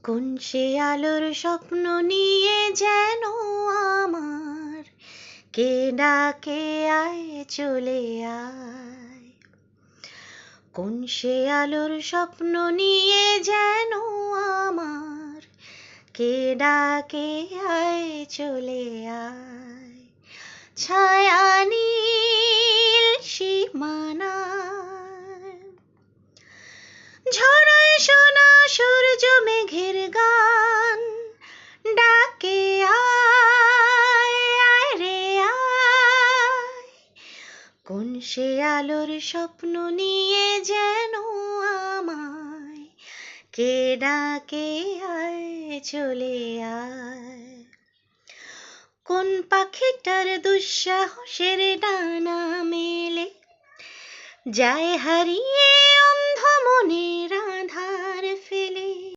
কোন সে আলোর স্বপ্ন নিয়ে যেন আমার কে ডাকে আয় চলে আয়। কোন সে আলোর স্বপ্ন নিয়ে যেন আমার কে ডাকে আয় চলে আয়। ছায়া নীল সীমানায় ঝরায় সোনা সূর্য মেঘের গান ডাকে আয় আয় রে আয়। কোন সে আলোর স্বপ্ন নিয়ে যেন আমায় কে ডাকে আয় চলে আয়। কোন পাখিটার দুঃসাহসের ডানা মেলে যায় হারিয়ে অন্ধ মনের আধার।